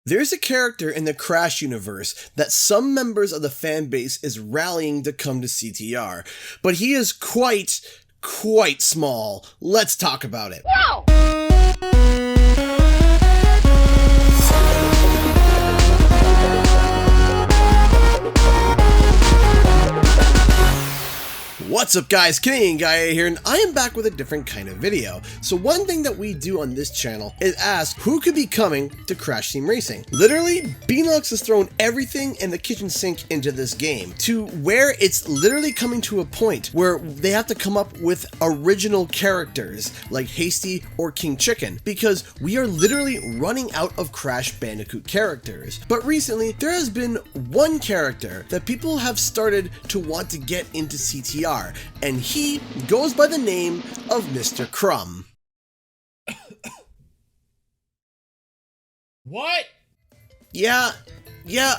There's a character in the Crash universe that some members of the fan base is rallying to come to CTR, but he is quite small. Let's talk about it. Whoa! What's up guys, Canadian Guy here, and I am back with a different kind of video. So one thing that we do on this channel is ask who could be coming to Crash Team Racing. Literally, Beanox has thrown everything in the kitchen sink into this game to where it's literally coming to a point where they have to come up with original characters like Hasty or King Chicken because we are literally running out of Crash Bandicoot characters. But recently, there has been one character that people have started to want to get into CTR. And he goes by the name of Mr. Crumb. What? Yeah,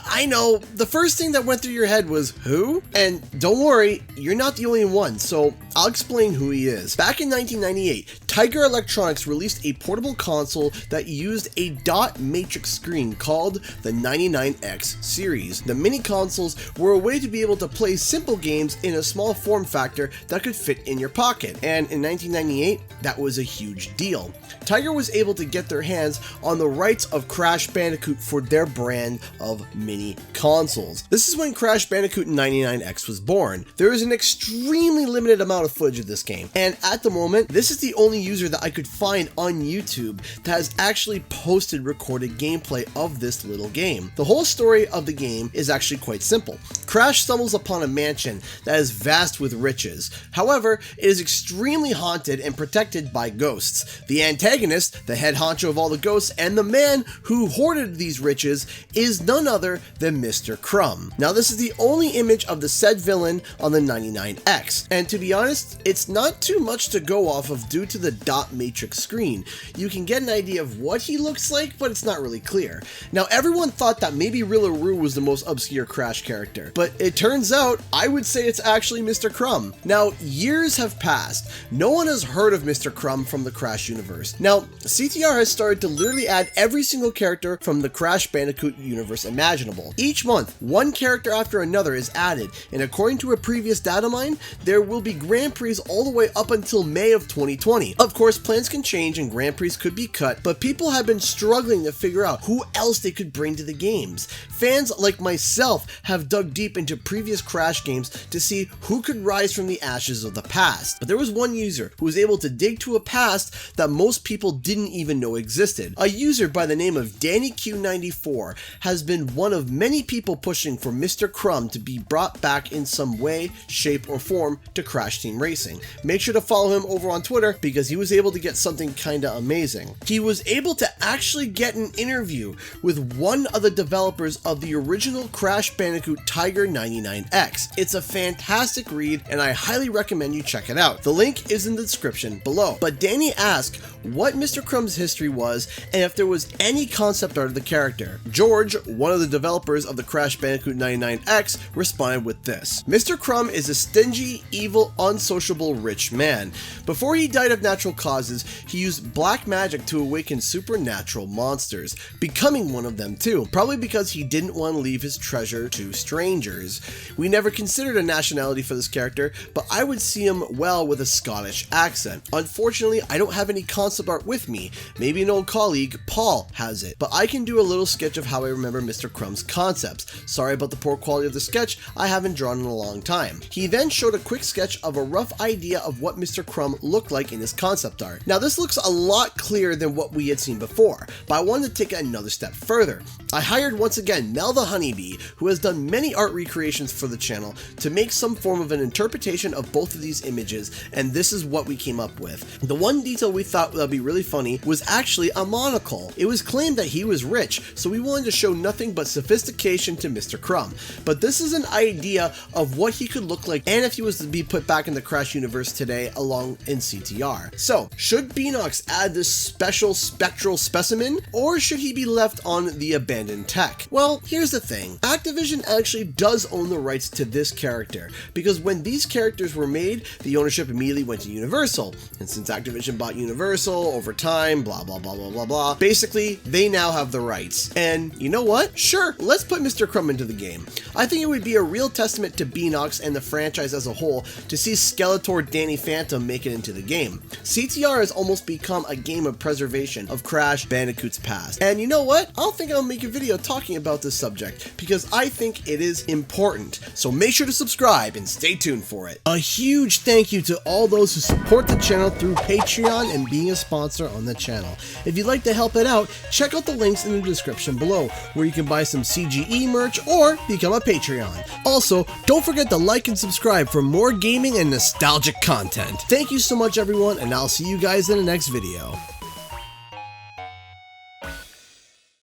I know. The first thing that went through your head was, who? And don't worry, you're not the only one, so I'll explain who he is. Back in 1998, Tiger Electronics released a portable console that used a dot matrix screen called the 99X series. The mini consoles were a way to be able to play simple games in a small form factor that could fit in your pocket, and in 1998, that was a huge deal. Tiger was able to get their hands on the rights of Crash Bandicoot for their brand of mini consoles. This is when Crash Bandicoot 99X was born. There is an extremely limited amount of footage of this game, and at the moment, this is the only user that I could find on YouTube that has actually posted recorded gameplay of this little game. The whole story of the game is actually quite simple. Crash stumbles upon a mansion that is vast with riches. However, it is extremely haunted and protected by ghosts. The antagonist, the head honcho of all the ghosts, and the man who hoarded these riches is none other than Mr. Crumb. Now, this is the only image of the said villain on the 99X, and to be honest, it's not too much to go off of due to the dot matrix screen. You can get an idea of what he looks like, but it's not really clear. Now, everyone thought that maybe Rillaru was the most obscure Crash character, but it turns out I would say it's actually Mr. Crumb. Now, years have passed. No one has heard of Mr. Crumb from the Crash universe. Now, CTR has started to literally add every single character from the Crash Bandicoot universe imaginable. Each month, one character after another is added, and according to a previous data mine, there will be Grand Prix all the way up until May of 2020. Of course, plans can change and Grand Prix could be cut, but people have been struggling to figure out who else they could bring to the games. Fans like myself have dug deep into previous Crash games to see who could rise from the ashes of the past. But there was one user who was able to dig to a past that most people didn't even know existed. A user by the name of DannyQ94 has been one of many people pushing for Mr. Crumb to be brought back in some way, shape, or form to Crash Team Racing. Make sure to follow him over on Twitter because he was able to get something kinda amazing. He was able to actually get an interview with one of the developers of the original Crash Bandicoot Tiger 99X. It's a fantastic read and I highly recommend you check it out. The link is in the description below. But Danny asked what Mr. Crumb's history was and if there was any concept art of the character. George, one of the developers of the Crash Bandicoot 99X, responded with this. Mr. Crumb is a stingy, evil, unsociable rich man. Before he died of natural causes, he used black magic to awaken supernatural monsters, becoming one of them too, probably because he didn't want to leave his treasure to strangers. We never considered a nationality for this character, but I would see him well with a Scottish accent. Unfortunately, I don't have any concept art with me. Maybe an old colleague, Paul, has it, but I can do a little sketch of how I remember Mr. Crumb's concepts. Sorry about the poor quality of the sketch, I haven't drawn in a long time. He then showed a quick sketch of a rough idea of what Mr. Crumb looked like in his concept art. Now, this looks a lot clearer than what we had seen before, but I wanted to take it another step further. I hired once again Mel the Honeybee, who has done many art recreations for the channel, to make some form of an interpretation of both of these images, and this is what we came up with. The one detail we thought would be really funny was actually a monocle. It was claimed that he was rich, so we wanted to show nothing but sophistication to Mr. Crumb. But this is an idea of what he could look like and if he was to be put back in the Crash universe today along in CTR. So, should Beanox add this special spectral specimen, or should he be left on the abandoned tech? Well, here's the thing. Activision actually does own the rights to this character, because when these characters were made, the ownership immediately went to Universal, and since Activision bought Universal over time, blah blah blah blah blah blah, basically they now have the rights. And you know what? Sure, let's put Mr. Crumb into the game. I think it would be a real testament to Beanox and the franchise as a whole to see Skeletor Danny Phantom make it into the game. CTR has almost become a game of preservation of Crash Bandicoot's past. And you know what? I don't think I'll make a video talking about this subject, because I think it is important. So make sure to subscribe and stay tuned for it. A huge thank you to all those who support the channel through Patreon and being a sponsor on the channel. If you'd like to help it out, check out the links in the description below, where you can buy some CGE merch or become a Patreon. Also, don't forget to like and subscribe for more gaming and nostalgic content. Thank you so much everyone, and I'll see you guys in the next video.